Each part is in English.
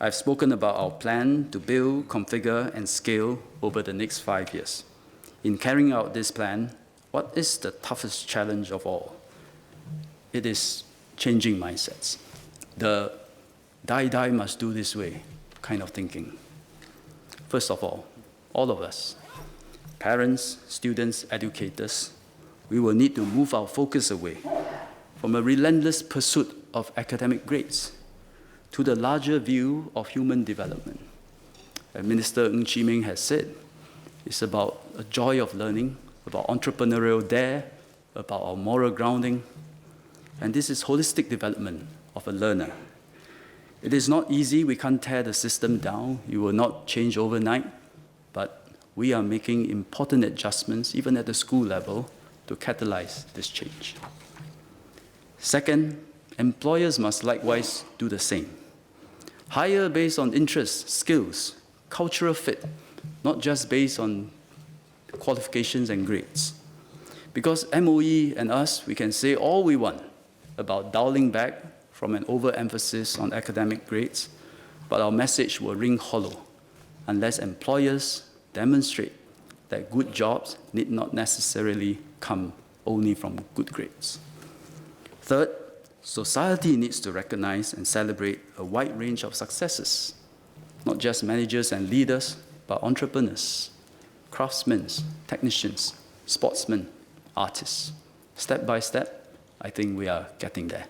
I've spoken about our plan to build, configure, and scale over the next 5 years. In carrying out this plan, what is the toughest challenge of all? It is changing mindsets. The die must do this way kind of thinking. First of all of us, parents, students, educators, we will need to move our focus away from a relentless pursuit of academic grades to the larger view of human development. As Minister Ng Chee Meng has said, it's about a joy of learning, about entrepreneurial dare, about our moral grounding, and this is holistic development of a learner. It is not easy, we can't tear the system down, it will not change overnight, but we are making important adjustments, even at the school level, to catalyze this change. Second, employers must likewise do the same. Hire based on interests, skills, cultural fit, not just based on qualifications and grades. Because MOE and us, we can say all we want about dialing back from an overemphasis on academic grades, but our message will ring hollow unless employers demonstrate that good jobs need not necessarily come only from good grades. Third, society needs to recognize and celebrate a wide range of successes, not just managers and leaders, but entrepreneurs, craftsmen, technicians, sportsmen, artists. Step by step, I think we are getting there.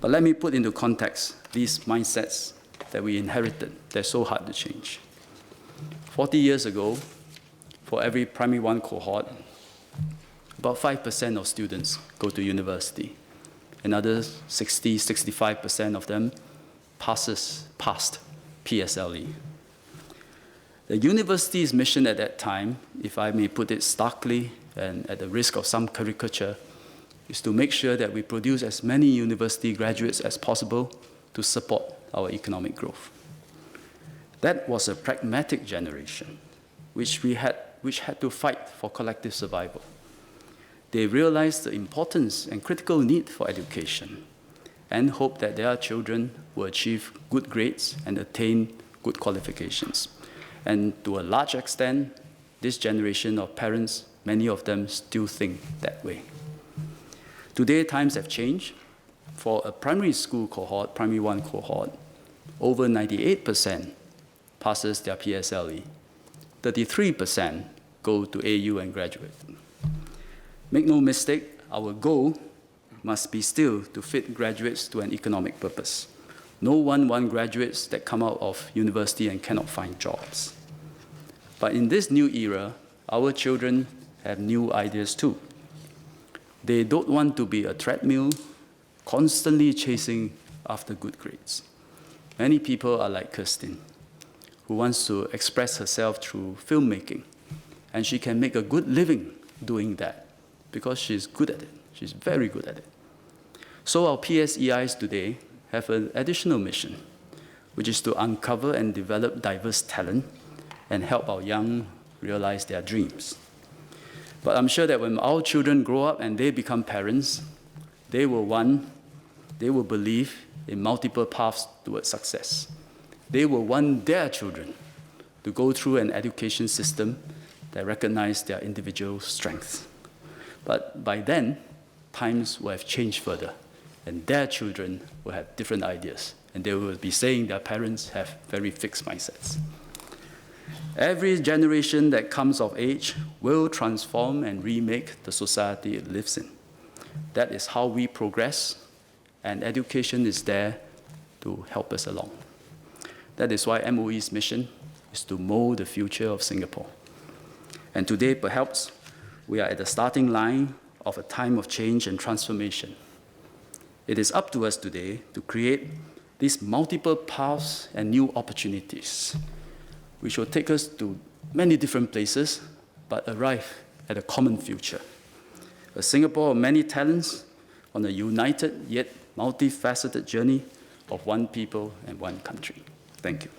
But let me put into context these mindsets that we inherited. They're so hard to change. 40 years ago, for every primary 1 cohort, about 5% of students go to university. Another 65% of them passed PSLE. The university's mission at that time, if I may put it starkly and at the risk of some caricature, is to make sure that we produce as many university graduates as possible to support our economic growth. That was a pragmatic generation, which had to fight for collective survival. They realized the importance and critical need for education and hoped that their children will achieve good grades and attain good qualifications. And to a large extent, this generation of parents, many of them still think that way. Today, times have changed. For a primary school cohort, primary 1 cohort, over 98% passes their PSLE. 33% go to AU and graduate. Make no mistake, our goal must be still to fit graduates to an economic purpose. No one wants graduates that come out of university and cannot find jobs. But in this new era, our children have new ideas too. They don't want to be a treadmill, constantly chasing after good grades. Many people are like Kirsten, who wants to express herself through filmmaking, and she can make a good living doing that because she's good at it. She's very good at it. So our PSEIs today have an additional mission, which is to uncover and develop diverse talent and help our young realize their dreams. But I'm sure that when our children grow up and they become parents, they will believe in multiple paths towards success. They will want their children to go through an education system that recognizes their individual strengths. But by then, times will have changed further, and their children will have different ideas, and they will be saying their parents have very fixed mindsets. Every generation that comes of age will transform and remake the society it lives in. That is how we progress, and education is there to help us along. That is why MOE's mission is to mold the future of Singapore. And today, perhaps, we are at the starting line of a time of change and transformation. It is up to us today to create these multiple paths and new opportunities, which will take us to many different places, but arrive at a common future. A Singapore of many talents on a united yet multifaceted journey of one people and one country. Thank you.